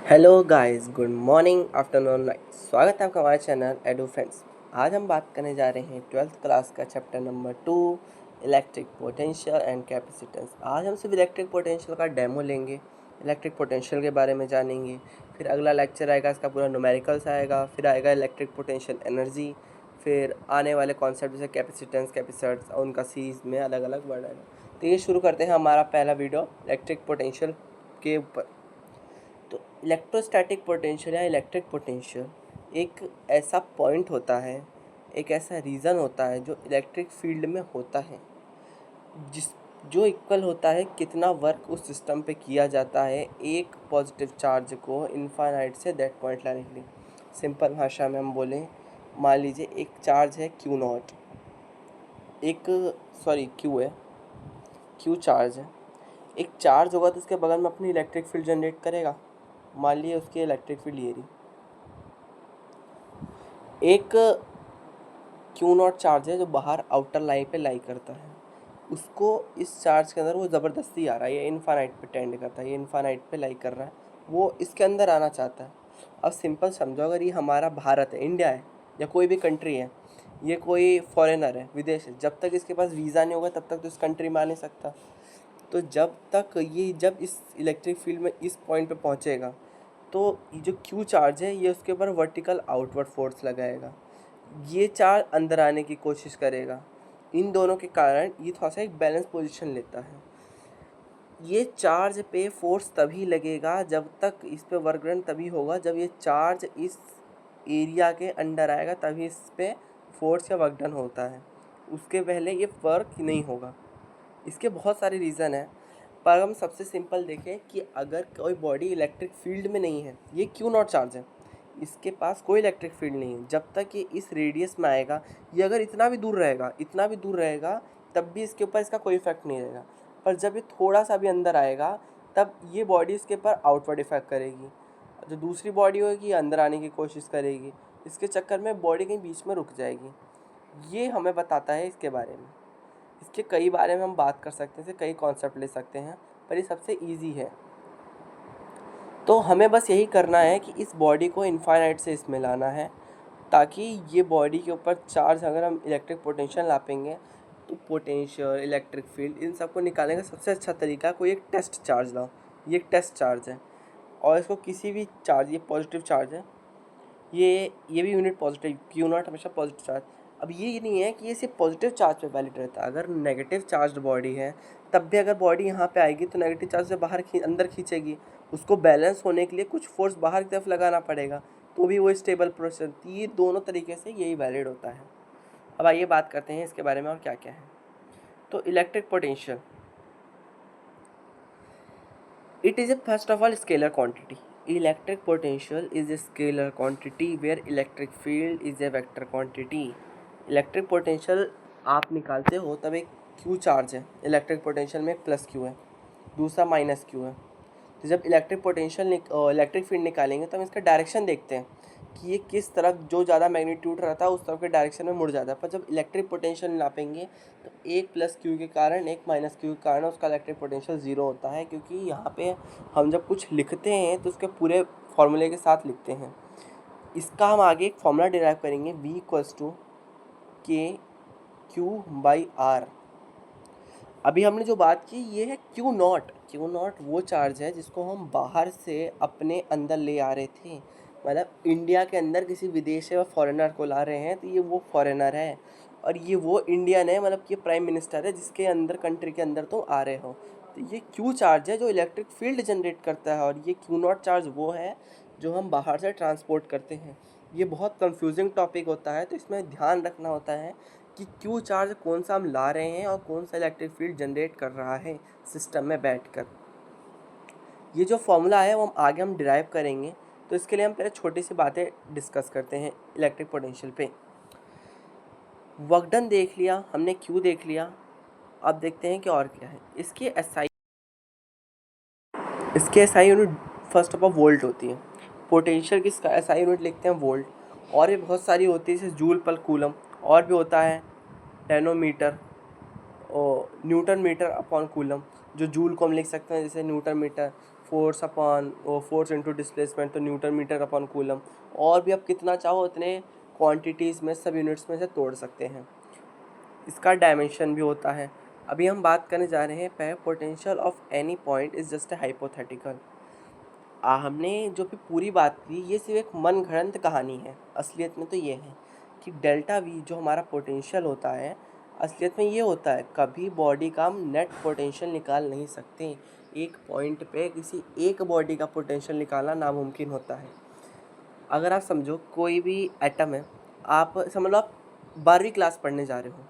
Hello guys, good morning, afternoon, night. स्वागत है आपका हमारे चैनल एडू फ्रेंड्स। आज हम बात करने जा रहे हैं 12th क्लास का chapter number 2, electric potential and capacitance. आज हम सिर्फ इलेक्ट्रिक पोटेंशियल का डेमो लेंगे, इलेक्ट्रिक पोटेंशियल के बारे में जानेंगे। फिर अगला लेक्चर आएगा, इसका पूरा न्यूमेरिकल्स आएगा। फिर आएगा इलेक्ट्रिक पोटेंशियल एनर्जी। फिर आने वाले कॉन्सेप्ट जैसे कैपेसिटेंस, कैपेसिटर्स और उनका सीरीज में अलग अलग वर्ड आएगा। तो ये शुरू करते हैं हमारा पहला वीडियो इलेक्ट्रिक पोटेंशियल के ऊपर। तो इलेक्ट्रोस्टैटिक पोटेंशियल या इलेक्ट्रिक पोटेंशियल एक ऐसा पॉइंट होता है, एक ऐसा रीज़न होता है जो इलेक्ट्रिक फील्ड में होता है, जिस जो इक्वल होता है कितना वर्क उस सिस्टम पे किया जाता है एक पॉजिटिव चार्ज को इनफाइनाइट से दैट पॉइंट लाने के लिए। सिंपल भाषा में हम बोलें, मान लीजिए एक चार्ज है क्यू नॉट, क्यू है, क्यू चार्ज है। एक चार्ज होगा तो उसके बगल में अपनी इलेक्ट्रिक फील्ड जनरेट करेगा। मान लिए उसकी इलेक्ट्रिक फील्ड ये रही। एक क्यू नॉट चार्ज है जो बाहर आउटर लाइन पे लाई करता है, उसको इस चार्ज के अंदर वो ज़बरदस्ती आ रहा है, ये इनफाइनाइट पे टेंड करता है, ये इनफाइनाइट पे लाई कर रहा है, वो इसके अंदर आना चाहता है। अब सिंपल समझो, अगर ये हमारा भारत है, इंडिया है, या कोई भी कंट्री है, ये कोई फॉरेनर है, विदेश है, जब तक इसके पास वीज़ा नहीं होगा तब तक तो इस कंट्री में आ नहीं सकता। तो जब इस इलेक्ट्रिक फील्ड में इस पॉइंट पे पहुंचेगा तो ये जो क्यू चार्ज है ये उसके ऊपर वर्टिकल आउटवर्ड फोर्स लगाएगा, ये चार्ज अंदर आने की कोशिश करेगा। इन दोनों के कारण ये थोड़ा सा एक बैलेंस पोजीशन लेता है। ये चार्ज पे फोर्स तभी लगेगा, जब तक इस पे वर्क डन तभी होगा जब ये चार्ज इस एरिया के अंडर आएगा, तभी इस पे फोर्स या वर्क डन होता है। उसके पहले ये वर्क नहीं होगा। इसके बहुत सारे रीज़न हैं, पर हम सबसे सिंपल देखें कि अगर कोई बॉडी इलेक्ट्रिक फील्ड में नहीं है, ये क्यू नॉट चार्ज है, इसके पास कोई इलेक्ट्रिक फील्ड नहीं है, जब तक ये इस रेडियस में आएगा, ये अगर इतना भी दूर रहेगा तब भी इसके ऊपर इसका कोई इफेक्ट नहीं रहेगा। पर जब ये थोड़ा सा भी अंदर आएगा तब ये बॉडी इसके ऊपर आउटवर्ड इफेक्ट करेगी। जो दूसरी बॉडी होगी ये अंदर आने की कोशिश करेगी, इसके चक्कर में बॉडी कहीं बीच में रुक जाएगी। ये हमें बताता है इसके बारे में। इसके कई बारे में हम बात कर सकते हैं, कई कॉन्सेप्ट ले सकते हैं, पर ये सबसे इजी है। तो हमें बस यही करना है कि इस बॉडी को इनफाइनाइट से इसमें लाना है, ताकि ये बॉडी के ऊपर चार्ज, अगर हम इलेक्ट्रिक पोटेंशियल नापेंगे तो पोटेंशियल, इलेक्ट्रिक फील्ड, इन सबको निकालने का सबसे अच्छा तरीका कोई एक टेस्ट चार्ज लाओ। ये एक टेस्ट चार्ज है और इसको किसी भी चार्ज, ये पॉजिटिव चार्ज है, ये भी यूनिट पॉजिटिव, क्यू नॉट हमेशा पॉजिटिव चार्ज। अब ये नहीं है कि ये सिर्फ पॉजिटिव चार्ज पे वैलिड रहता है, अगर नेगेटिव चार्ज बॉडी है तब भी अगर बॉडी यहाँ पे आएगी तो नेगेटिव चार्ज से बाहर अंदर खींचेगी, उसको बैलेंस होने के लिए कुछ फोर्स बाहर की तरफ लगाना पड़ेगा, तो भी वो स्टेबल प्रोसेस। ये दोनों तरीके से यही वैलिड होता है। अब आइए बात करते हैं इसके बारे में और क्या क्या है। तो electric potential, it is a first of all scalar quantity. Electric potential is a scalar quantity where electric field is a vector quantity. Electric potential आप निकालते हो तब एक क्यू चार्ज है, इलेक्ट्रिक पोटेंशियल में एक प्लस क्यू है, दूसरा माइनस क्यू है। तो जब इलेक्ट्रिक फील्ड निकालेंगे तो हम इसका डायरेक्शन देखते हैं कि ये किस तरफ, जो ज़्यादा मैग्नीट्यूड रहता है उस तरफ के डायरेक्शन में मुड़ जाता है। पर जब इलेक्ट्रिक पोटेंशियल नापेंगे तो एक प्लस क्यू के कारण, एक माइनस क्यू के कारण उसका इलेक्ट्रिक पोटेंशियल ज़ीरो होता है, क्योंकि यहाँ पे हम जब कुछ लिखते हैं तो उसके पूरे फॉर्मूले के साथ लिखते हैं। इसका हम आगे एक फॉर्मूला डिराइव करेंगे, V = KQ/R। अभी हमने जो बात की ये है क्यू नॉट वो चार्ज है जिसको हम बाहर से अपने अंदर ले आ रहे थे, मतलब इंडिया के अंदर किसी विदेश या फॉरेनर को ला रहे हैं, तो ये वो फॉरेनर है और ये वो इंडियन है, मतलब कि प्राइम मिनिस्टर है जिसके अंदर, कंट्री के अंदर तुम आ रहे हो। तो ये क्यू चार्ज है जो इलेक्ट्रिक फील्ड जनरेट करता है, और ये क्यू नॉट चार्ज वो है जो हम बाहर से ट्रांसपोर्ट करते हैं। ये बहुत कंफ्यूजिंग टॉपिक होता है, तो इसमें ध्यान रखना होता है कि क्यू चार्ज कौन सा हम ला रहे हैं और कौन सा इलेक्ट्रिक फील्ड जनरेट कर रहा है सिस्टम में बैठकर। ये जो फॉर्मूला है वो आगे हम डिराइव करेंगे, तो इसके लिए हम पहले छोटी सी बातें डिस्कस करते हैं इलेक्ट्रिक पोटेंशियल पे। वर्क डन देख लिया हमने, क्यू देख लिया, अब देखते हैं कि और क्या है। इसके SI unit first of all volt होती है। पोटेंशियल की एसआई यूनिट लिखते हैं वोल्ट, और भी बहुत सारी होती है जैसे जूल पर कूलम, और भी होता है नैनोमीटर और न्यूटन मीटर अपॉन कूलम, जो जूल को हम लिख सकते हैं जैसे न्यूटन मीटर। फोर्स अपॉन वो फोर्स इनटू डिस्प्लेसमेंट तो न्यूटन मीटर अपॉन कूलम, और भी आप कितना चाहो उतने क्वांटिटीज़ में सब यूनिट्स में से तोड़ सकते हैं। इसका डायमेंशन भी होता है। अभी हम बात करने जा रहे हैं potential of any point is just a hypothetical. हमने जो भी पूरी बात की ये सिर्फ एक मन घड़ंत कहानी है। असलियत में तो ये है कि डेल्टा वी जो हमारा पोटेंशियल होता है, असलियत में ये होता है, कभी बॉडी का हम नेट पोटेंशियल निकाल नहीं सकते। एक पॉइंट पे किसी एक बॉडी का पोटेंशियल निकालना नामुमकिन होता है। अगर आप समझो कोई भी एटम है, आप समझ लो आप 12वीं क्लास पढ़ने जा रहे हो,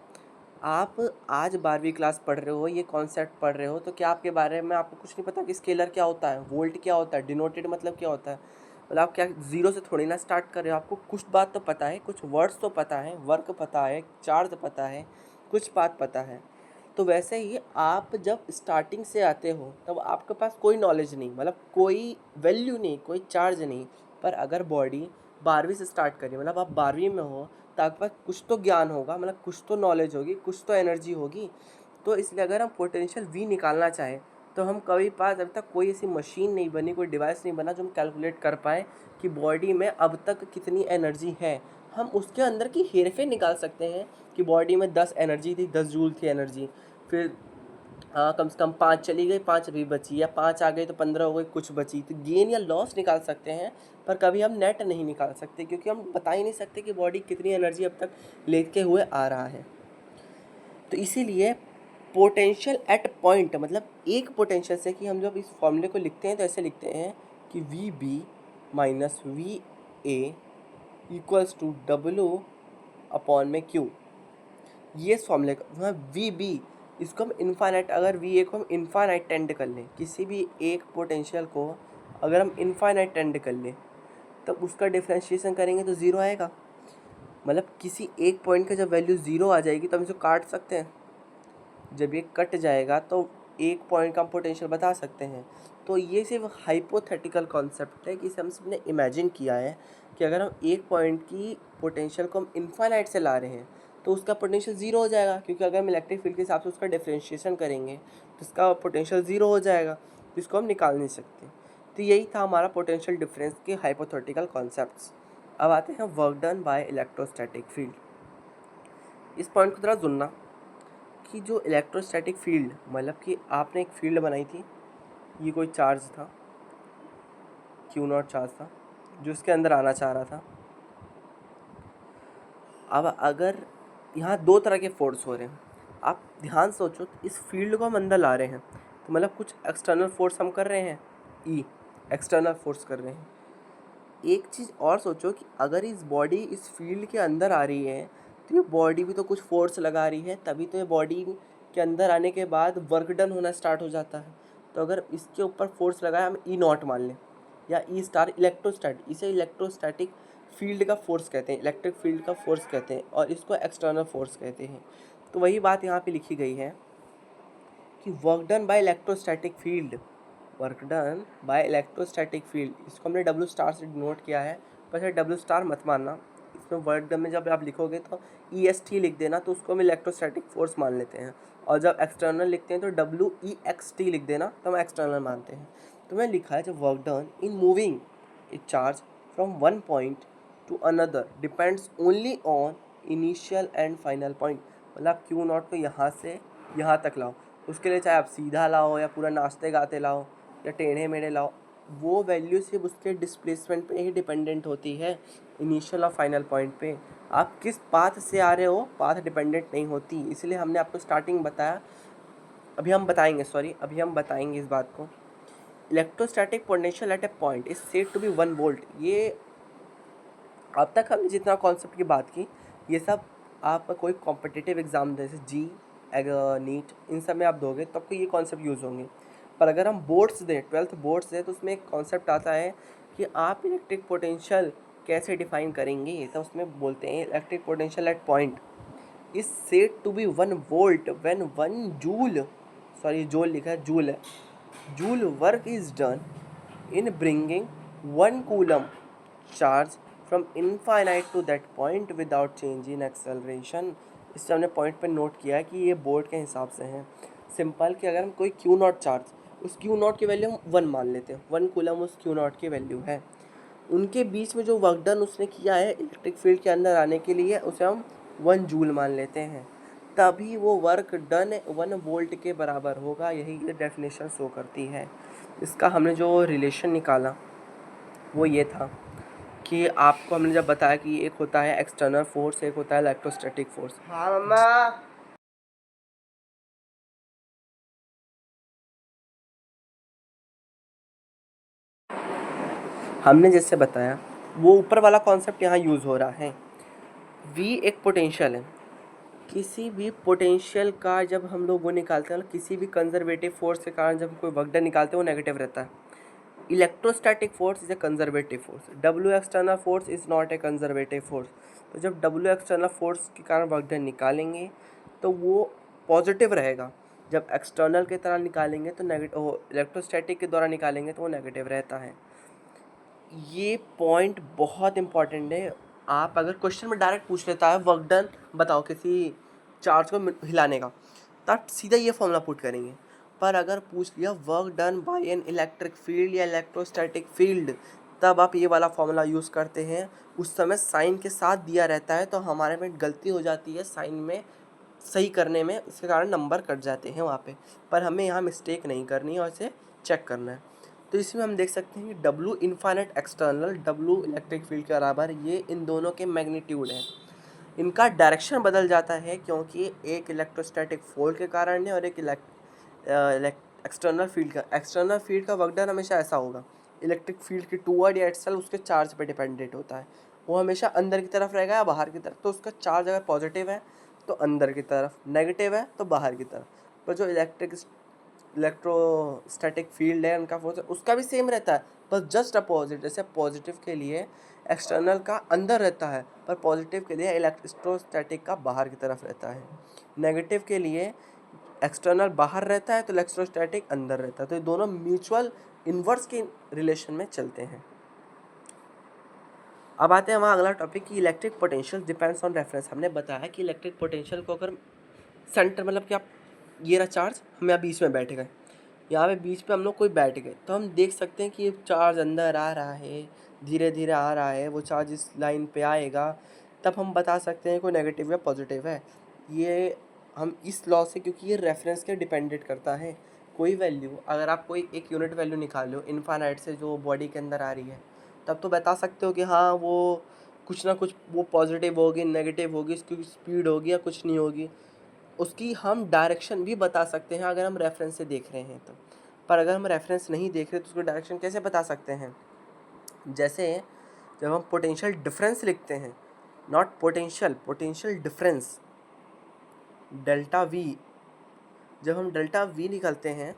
आप आज 12वीं क्लास पढ़ रहे हो, ये कॉन्सेप्ट पढ़ रहे हो, तो क्या आपके बारे में आपको कुछ नहीं पता कि स्केलर क्या होता है, वोल्ट क्या होता है, डिनोटेड मतलब क्या होता है? मतलब आप क्या ज़ीरो से थोड़ी ना स्टार्ट कर रहे हो, आपको कुछ बात तो पता है, कुछ वर्ड्स तो पता है, वर्क पता है, चार्ज पता है, कुछ बात पता है। तो वैसे ही आप जब स्टार्टिंग से आते हो तब आपके पास कोई नॉलेज नहीं, मतलब कोई वैल्यू नहीं, कोई चार्ज नहीं। पर अगर बॉडी 12वीं से स्टार्ट करी, मतलब आप 12वीं में हो, तो आपके पास कुछ तो ज्ञान होगा, मतलब कुछ तो नॉलेज होगी, कुछ तो एनर्जी होगी। तो इसलिए अगर हम पोटेंशियल वी निकालना चाहें तो हम कभी पास अभी तक कोई ऐसी मशीन नहीं बनी, कोई डिवाइस नहीं बना जो हम कैलकुलेट कर पाए कि बॉडी में अब तक कितनी एनर्जी है। हम उसके अंदर की हेरफेर निकाल सकते हैं कि बॉडी में 10 एनर्जी थी, 10 जूल थी एनर्जी, फिर कम से कम 5 चली गई, 5 अभी बची, या 5 आ गई तो 15 हो गई, कुछ बची। तो गेन या लॉस निकाल सकते हैं, पर कभी हम नेट नहीं निकाल सकते, क्योंकि हम बता ही नहीं सकते कि बॉडी कितनी एनर्जी अब तक लेते हुए आ रहा है। तो इसीलिए पोटेंशियल एट पॉइंट, मतलब एक पोटेंशियल से, कि हम जब इस फॉर्मूले को लिखते हैं तो ऐसे लिखते हैं कि V B minus V A equals to W upon में क्यू। ये इस फॉर्मूले का वी बी, इसको हम इनफाइनाइट, अगर वी ए को हम इनफाइनाइट टेंड कर लें, किसी भी एक पोटेंशियल को अगर हम इनफाइनाइट टेंड कर लें, तब उसका डिफ्रेंशिएशन करेंगे तो ज़ीरो आएगा। मतलब किसी एक पॉइंट का जब वैल्यू ज़ीरो आ जाएगी तो हम इसको काट सकते हैं। जब ये कट जाएगा तो एक पॉइंट का हम पोटेंशियल बता सकते हैं। तो ये सिर्फ हाइपोथेटिकल कॉन्सेप्ट है कि इसे हम सबने इमेजिन किया है कि अगर हम एक पॉइंट की पोटेंशियल को हम इनफाइनाइट से ला रहे हैं तो उसका पोटेंशियल ज़ीरो हो जाएगा, क्योंकि अगर हम इलेक्ट्रिक फील्ड के हिसाब से उसका डिफ्रेंशिएशन करेंगे तो इसका पोटेंशियल ज़ीरो हो जाएगा, जिसको हम निकाल नहीं सकते। तो यही था हमारा पोटेंशियल डिफरेंस के हाइपोथेटिकल कॉन्सेप्ट्स। अब आते हैं work done by electrostatic field. इस पॉइंट को थोड़ा सुनना कि जो इलेक्ट्रोस्टैटिक फील्ड, मतलब कि आपने एक फील्ड बनाई थी, ये कोई चार्ज था, क्यू नॉट चार्ज था जो इसके अंदर आना चाह रहा था। अब अगर यहाँ दो तरह के फोर्स हो रहे हैं, आप ध्यान सोचो, इस फील्ड को हम अंदर ला रहे हैं तो मतलब कुछ एक्सटर्नल फोर्स हम कर रहे हैं, ई एक्सटर्नल फोर्स कर रहे हैं। एक चीज़ और सोचो कि अगर इस बॉडी इस फील्ड के अंदर आ रही है तो ये बॉडी भी तो कुछ फोर्स लगा रही है, तभी तो ये बॉडी के अंदर आने के बाद वर्क डन होना स्टार्ट हो जाता है। तो अगर इसके ऊपर फोर्स लगाया, हम ई नॉट मान लें या ई स्टार, इलेक्ट्रोस्टैटिक, इसे इलेक्ट्रोस्टैटिक फील्ड का फोर्स कहते हैं, इलेक्ट्रिक फील्ड का फोर्स कहते हैं, और इसको एक्सटर्नल फोर्स कहते हैं। तो वही बात यहाँ पे लिखी गई है कि work done by electrostatic field, work done by electrostatic field, इसको हमने डब्ल्यू स्टार से डिनोट किया है, पर डब्ल्यू स्टार मत मानना। इसमें वर्क डन में जब आप लिखोगे तो ई एस टी लिख देना, तो उसको हम इलेक्ट्रोस्टैटिक फोर्स मान लेते हैं, और जब एक्सटर्नल लिखते हैं तो डब्ल्यू ई एक्स टी लिख देना, तो हम एक्सटर्नल मानते हैं। तो मैं लिखा है जब work done in moving A charge from one point two another depends only on initial and final point, मतलब क्यू नॉट को यहाँ से यहाँ तक लाओ, उसके लिए चाहे आप सीधा लाओ या पूरा नाचते गाते लाओ या टेढ़े मेढ़े लाओ, वो वैल्यू सिर्फ उसके डिस्प्लेसमेंट पे ही डिपेंडेंट होती है, इनिशियल और फाइनल पॉइंट पे। आप किस पाथ से आ रहे हो, पाथ डिपेंडेंट नहीं होती। इसलिए हमने आपको स्टार्टिंग बताया, अभी हम बताएंगे इस बात को। Electrostatic potential at a point is said to be 1 volt. ये अब तक हमने जितना कॉन्सेप्ट की बात की, ये सब आप कोई कॉम्पिटिटिव एग्ज़ाम जैसे जी, नीट, इन सब में आप दोगे तो आपको ये कॉन्सेप्ट यूज़ होंगे। पर अगर हम बोर्ड्स दें, 12th बोर्ड्स दें, तो उसमें एक कॉन्सेप्ट आता है कि आप इलेक्ट्रिक पोटेंशियल कैसे डिफाइन करेंगे। तो उसमें बोलते हैं electric potential at point is said to be 1 volt when 1 joule, sorry joule लिखा है, जूल है, joule work is done in bringing 1 coulomb charge from infinite to that point without change in acceleration। इससे हमने point पे note किया है कि ये बोर्ड के हिसाब से है। सिंपल कि अगर हम कोई क्यू नॉट चार्ज उस क्यू नॉट की वैल्यू हम 1 मान लेते हैं, 1 कूलम उस क्यू नॉट की वैल्यू है। उनके बीच में जो वर्क डन उसने किया है इलेक्ट्रिक फील्ड के अंदर आने के लिए, उसे हम 1 जूल मान लेते हैं, तभी वो वर्क डन 1 वोल्ट के बराबर होगा। यही ये डेफिनेशन शो करती है। इसका हमने जो रिलेशन निकाला वो ये था कि आपको हमने जब बताया कि एक होता है एक्सटर्नल फोर्स, एक होता है इलेक्ट्रोस्टैटिक फोर्स। हाँ मम्मा। हमने जैसे बताया वो ऊपर वाला कॉन्सेप्ट यहाँ यूज़ हो रहा है। V एक पोटेंशियल है, किसी भी पोटेंशियल का जब हम लोग वो निकालते हैं, किसी भी कंजर्वेटिव फोर्स के कारण जब कोई वर्क डन निकालते हैं वो नेगेटिव रहता है। Electrostatic force is a conservative force, W external force is not a conservative force. तो जब W एक्सटर्नल फोर्स के कारण वर्क डन निकालेंगे तो वो पॉजिटिव रहेगा, जब एक्सटर्नल की तरह निकालेंगे तो नेगेटिव, इलेक्ट्रोस्टैटिक के द्वारा निकालेंगे तो वो नेगेटिव रहता है। ये पॉइंट बहुत इंपॉर्टेंट है। आप अगर क्वेश्चन में डायरेक्ट पूछ लेता है वर्क डन बताओ किसी चार्ज को हिलाने का, तो आप सीधा ये फॉर्मूला पुट करेंगे। पर अगर पूछ लिया work done by an electric field या इलेक्ट्रोस्टैटिक फील्ड, तब आप ये वाला फॉर्मूला यूज़ करते हैं। उस समय साइन के साथ दिया रहता है तो हमारे में गलती हो जाती है साइन में सही करने में, इसके कारण नंबर कट जाते हैं वहाँ पे। पर हमें यहाँ मिस्टेक नहीं करनी है और इसे चेक करना है। तो इसमें हम देख सकते हैं कि W infinite external, W electric field के बराबर, ये इन दोनों के मैग्नीट्यूड हैं। इनका डायरेक्शन बदल जाता है क्योंकि एक इलेक्ट्रोस्टैटिक फोर्स के कारण है और एक एक्सटर्नल फील्ड का। एक्सटर्नल फील्ड का वर्क डन हमेशा ऐसा होगा, इलेक्ट्रिक फील्ड की टूवर्ड या इटसेल्फ उसके चार्ज पे डिपेंडेंट होता है। वो हमेशा अंदर की तरफ रहेगा या बाहर की तरफ। तो उसका चार्ज अगर पॉजिटिव है तो अंदर की तरफ, नेगेटिव है तो बाहर की तरफ। पर जो इलेक्ट्रोस्टैटिक फील्ड है उनका फोर्स उसका भी सेम रहता है, बस जस्ट अपोजिट। जैसे पॉजिटिव के लिए एक्सटर्नल का अंदर रहता है, पर पॉजिटिव के लिए इलेक्ट्रोस्टैटिक का बाहर की तरफ रहता है। नेगेटिव के लिए एक्सटर्नल बाहर रहता है तो इलेक्ट्रोस्टैटिक अंदर रहता है। तो ये दोनों म्यूचुअल इन्वर्स के रिलेशन में चलते हैं। अब आते हैं हमारा अगला टॉपिक कि electric potential depends on reference. हमने बताया कि इलेक्ट्रिक पोटेंशियल को अगर सेंटर, मतलब कि आप ये रहा चार्ज, हम यहाँ बीच में बैठ गए, यहाँ पे बीच पे हम लोग कोई बैठ गए, तो हम देख सकते हैं कि ये चार्ज अंदर आ रहा है, धीरे धीरे आ रहा है, वो चार्ज इस लाइन पे आएगा, तब हम बता सकते हैं कोई नेगेटिव या पॉजिटिव है। ये हम इस लॉ से, क्योंकि ये रेफरेंस के डिपेंडेंट करता है। कोई वैल्यू अगर आप कोई एक यूनिट वैल्यू निकालो इनफाइनाइट से जो बॉडी के अंदर आ रही है, तब तो बता सकते हो कि हाँ वो कुछ ना कुछ वो पॉजिटिव होगी, नेगेटिव होगी, उसकी स्पीड होगी या कुछ नहीं होगी। उसकी हम डायरेक्शन भी बता सकते हैं अगर हम रेफरेंस से देख रहे हैं तो। पर अगर हम रेफरेंस नहीं देख रहे तो उसको डायरेक्शन कैसे बता सकते हैं? जैसे जब हम पोटेंशियल डिफरेंस लिखते हैं, not potential, potential difference, delta we, जब हम डेल्टा वी निकालते हैं,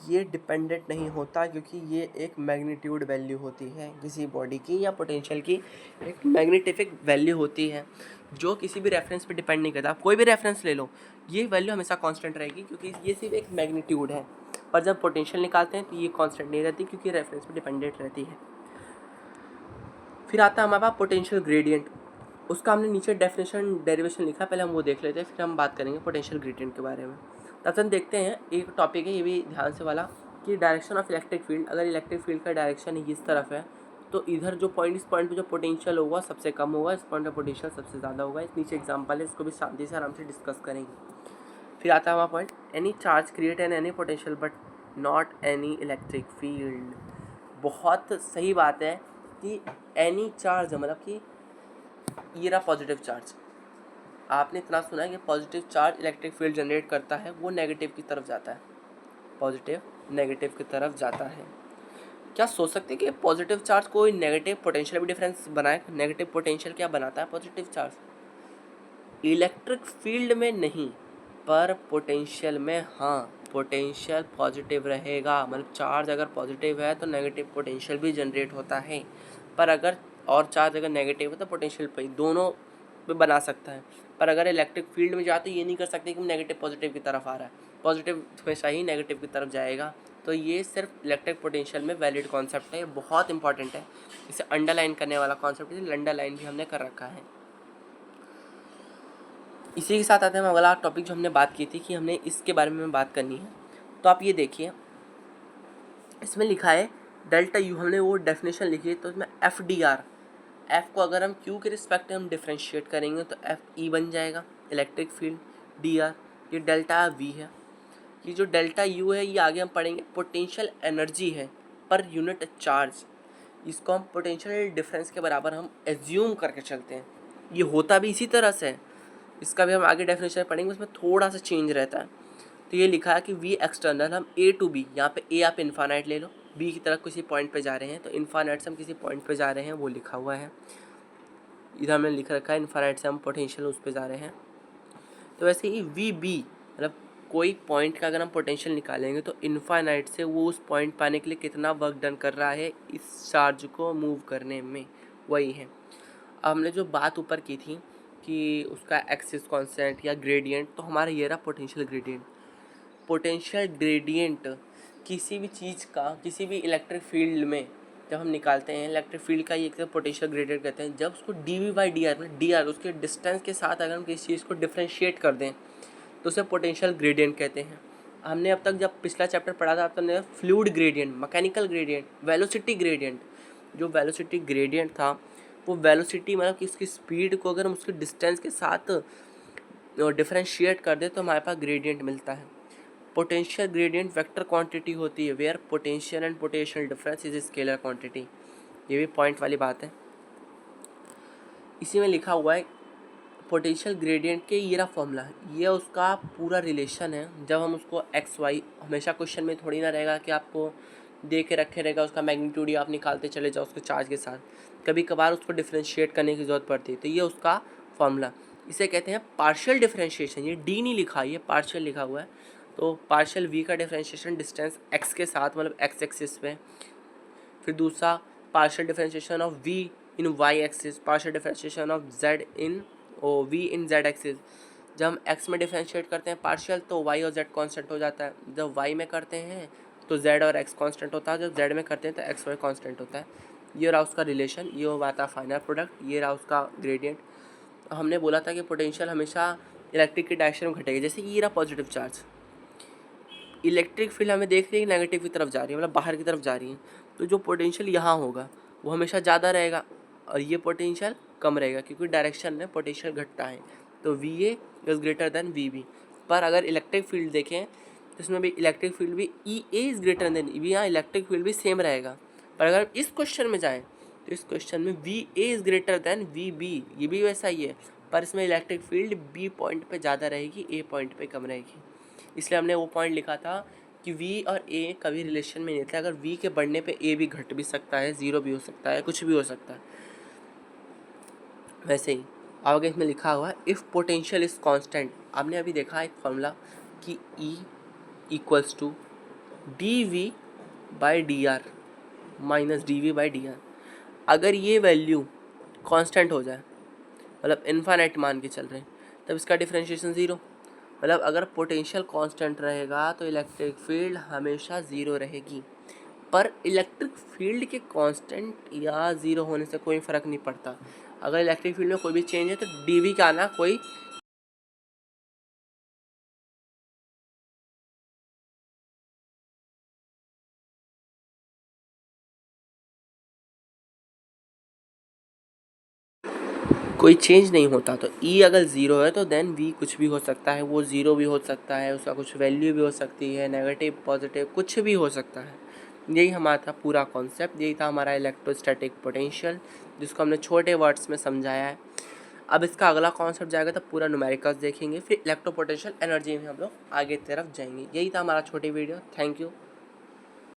ये डिपेंडेंट नहीं होता क्योंकि ये एक मैग्नीट्यूड वैल्यू होती है किसी बॉडी की या पोटेंशियल की, एक मैग्नेटिफिक वैल्यू होती है जो किसी भी रेफरेंस पे डिपेंड नहीं करता। आप कोई भी रेफरेंस ले लो, ये वैल्यू हमेशा कांस्टेंट रहेगी क्योंकि ये सिर्फ एक मैग्नीट्यूड है। पर जब पोटेंशियल निकालते हैं तो ये कांस्टेंट नहीं रहती क्योंकि रेफरेंस पे डिपेंडेंट रहती है। फिर आता है हमारे पास पोटेंशियल ग्रेडियंट। उसका हमने नीचे डेफिनेशन डेरिवेशन लिखा, पहले हम वो देख लेते हैं, फिर हम बात करेंगे पोटेंशियल ग्रेडियंट के बारे में। तब तक देखते हैं एक टॉपिक है ये भी ध्यान से वाला कि डायरेक्शन ऑफ इलेक्ट्रिक फील्ड। अगर इलेक्ट्रिक फील्ड का डायरेक्शन इस तरफ है तो इधर जो पॉइंट, इस पॉइंट पे जो पोटेंशियल होगा सबसे कम होगा, इस पॉइंट पे पोटेंशियल सबसे ज़्यादा होगा। इस नीचे एग्जांपल है, इसको भी शांति से आराम से डिस्कस करेंगे। फिर आता है हमारा point, any charge create an any potential but not any electric field. बहुत सही बात है कि एनी चार्ज मतलब कि ये रहा पॉजिटिव चार्ज, आपने इतना सुना है कि positive charge electric field generate करता है, वो नेगेटिव की तरफ जाता है, पॉजिटिव नेगेटिव की तरफ जाता है। क्या सोच सकते हैं कि पॉजिटिव चार्ज कोई नेगेटिव पोटेंशियल भी डिफरेंस बनाए? नेगेटिव पोटेंशियल क्या बनाता है पॉजिटिव चार्ज? इलेक्ट्रिक फील्ड में नहीं पर पोटेंशियल में हाँ, पोटेंशियल पॉजिटिव रहेगा। मतलब चार्ज अगर पॉजिटिव है तो नेगेटिव पोटेंशियल भी जनरेट होता है, पर अगर और चार्ज अगर नेगेटिव है तो पोटेंशियल पे दोनों पे बना सकता है। पर अगर इलेक्ट्रिक फील्ड में जाते ये नहीं कर सकते कि नेगेटिव पॉजिटिव की तरफ आ रहा है, पॉजिटिव हमेशा ही नेगेटिव की तरफ जाएगा। तो ये सिर्फ इलेक्ट्रिक पोटेंशियल में वैलिड कॉन्सेप्ट है, ये बहुत इंपॉर्टेंट है, इसे अंडरलाइन करने वाला कॉन्सेप्ट है, अंडरलाइन भी हमने कर रखा है। इसी के साथ आते हैं हम अगला टॉपिक जो हमने बात की थी कि हमने इसके बारे में बात करनी है। तो आप ये देखिए इसमें लिखा है डेल्टा यू, हमने वो डेफिनेशन लिखी है, तो इसमें एफ डी आर, एफ को अगर हम क्यू के रिस्पेक्ट में हम डिफ्रेंशिएट करेंगे तो एफ ई बन जाएगा इलेक्ट्रिक फील्ड, डी आर ये डेल्टा वी है। ये जो डेल्टा यू है ये आगे हम पढ़ेंगे पोटेंशियल एनर्जी है पर यूनिट चार्ज, इसको हम पोटेंशियल डिफरेंस के बराबर हम एज्यूम करके चलते हैं। ये होता भी इसी तरह से है, इसका भी हम आगे डेफिनेशन पढ़ेंगे, उसमें थोड़ा सा चेंज रहता है। तो ये लिखा है कि वी एक्सटर्नल हम ए टू बी, यहाँ पे ए आप इन्फानाइट ले लो, बी की तरफ किसी पॉइंट पे जा रहे हैं, तो इन्फानाइट से हम किसी पॉइंट पे जा रहे हैं वो लिखा हुआ है इधर हमने लिख रखा है, इन्फानाइट से हम पोटेंशियल उस पे जा रहे हैं। तो वैसे ही वी बी मतलब कोई पॉइंट का अगर हम पोटेंशियल निकालेंगे तो इन्फानाइट से वो उस पॉइंट पाने के लिए कितना वर्क डन कर रहा है इस चार्ज को मूव करने में, वही है। अब हमने जो बात ऊपर की थी कि उसका एक्सिस कांस्टेंट या ग्रेडियंट, तो हमारा ये रहा पोटेंशियल ग्रेडियंट। पोटेंशियल ग्रेडियंट किसी भी चीज़ का किसी भी इलेक्ट्रिक फील्ड में जब हम निकालते हैं, इलेक्ट्रिक फील्ड का ये पोटेंशियल ग्रेडियंट कहते हैं, जब उसको D V by D R में डी आर उसके डिस्टेंस के साथ अगर हम किसी चीज़ को डिफ्रेंशिएट कर दें तो उसे पोटेंशियल ग्रेडियंट कहते हैं। हमने अब तक जब पिछला चैप्टर पढ़ा था तो हमने fluid gradient, mechanical gradient, velocity gradient, जो वेलोसिटी ग्रेडियंट था वो वेलोसिटी मतलब कि उसकी स्पीड को अगर हम उसके डिस्टेंस के साथ डिफ्रेंशिएट कर दें तो हमारे पास ग्रेडियंट मिलता है। पोटेंशियल ग्रेडियंट वेक्टर क्वांटिटी होती है where potential and potential difference is scalar quantity, ये भी पॉइंट वाली बात है। इसी में लिखा हुआ है पोटेंशियल ग्रेडियंट के ये रहा फॉर्मूला, ये उसका पूरा रिलेशन है। जब हम उसको एक्स वाई, हमेशा क्वेश्चन में थोड़ी ना रहेगा कि आपको दे के रखे रहेगा उसका मैग्नीट्यूड आप निकालते चले जाओ उसके चार्ज के साथ, कभी कभार उसको डिफ्रेंशिएट करने की ज़रूरत पड़ती है। तो ये उसका फॉर्मूला, इसे कहते हैं पार्शियल डिफ्रेंशिएशन। ये डी नहीं लिखा, ये पार्शियल लिखा हुआ है। तो पार्शियल वी का डिफ्रेंशिएशन डिस्टेंस एक्स के साथ मतलब एक्स एक्सिस पे, फिर दूसरा partial differentiation of V in Y axis, partial differentiation of Z in V in Z axis. जब हम एक्स में डिफ्रेंशिएट करते हैं पार्शियल तो वाई और जेड कांस्टेंट हो जाता है, जब वाई में करते हैं तो जेड और एक्स कांस्टेंट होता है, जब जेड में करते हैं तो एक्स वाई कांस्टेंट होता है। ये रहा उसका रिलेशन, ये हो आता है फाइनल प्रोडक्ट, ये रहा उसका ग्रेडियंट। हमने बोला था कि पोटेंशियल हमेशा इलेक्ट्रिक की डायरेक्शन में घटेगी, जैसे कि ये रहा पॉजिटिव चार्ज, इलेक्ट्रिक फील्ड हमें देख रही है नेगेटिव की तरफ जा रही है मतलब बाहर की तरफ जा रही है, तो जो पोटेंशियल यहाँ होगा वो हमेशा ज़्यादा रहेगा और ये पोटेंशियल कम रहेगा क्योंकि डायरेक्शन में पोटेंशियल घटता है। तो V A is greater than V B. पर अगर इलेक्ट्रिक फील्ड देखें तो इसमें भी इलेक्ट्रिक फील्ड भी E A is greater than E B, यहाँ इलेक्ट्रिक फील्ड भी सेम रहेगा। पर अगर इस क्वेश्चन में जाएँ तो इस क्वेश्चन में V A is greater than V B, ये भी वैसा ही है, पर इसमें इलेक्ट्रिक फील्ड बी पॉइंट पे ज़्यादा रहेगी, ए पॉइंट पे कम रहेगी। इसलिए हमने वो पॉइंट लिखा था कि v और a कभी रिलेशन में नहीं थे, अगर v के बढ़ने पे a भी घट भी सकता है, ज़ीरो भी हो सकता है, कुछ भी हो सकता है। वैसे ही आगे इसमें लिखा हुआ है इफ़ पोटेंशियल इज़ कांस्टेंट, आपने अभी देखा एक फॉर्मूला कि E equals to d V by D r minus d V by D r. अगर ये वैल्यू कांस्टेंट हो जाए मतलब इन्फाइनाइट मान के चल रहे हैं तब इसका डिफरेंशिएशन ज़ीरो, मतलब अगर पोटेंशियल कांस्टेंट रहेगा तो इलेक्ट्रिक फील्ड हमेशा ज़ीरो रहेगी। पर इलेक्ट्रिक फील्ड के कांस्टेंट या ज़ीरो होने से कोई फ़र्क नहीं पड़ता, अगर इलेक्ट्रिक फील्ड में कोई भी चेंज है तो डीवी का आना कोई चेंज नहीं होता। तो ई अगर ज़ीरो है तो देन वी कुछ भी हो सकता है, वो ज़ीरो भी हो सकता है, उसका कुछ वैल्यू भी हो सकती है, नेगेटिव पॉजिटिव कुछ भी हो सकता है। यही हमारा था पूरा कॉन्सेप्ट, यही था हमारा इलेक्ट्रोस्टैटिक पोटेंशियल जिसको हमने छोटे वर्ड्स में समझाया है। अब इसका अगला कॉन्सेप्ट जाएगा तो पूरा न्यूमेरिकल्स देखेंगे, फिर इलेक्ट्रो पोटेंशियल एनर्जी में हम लोग आगे तरफ जाएंगे। यही था हमारा छोटी वीडियो। Thank you.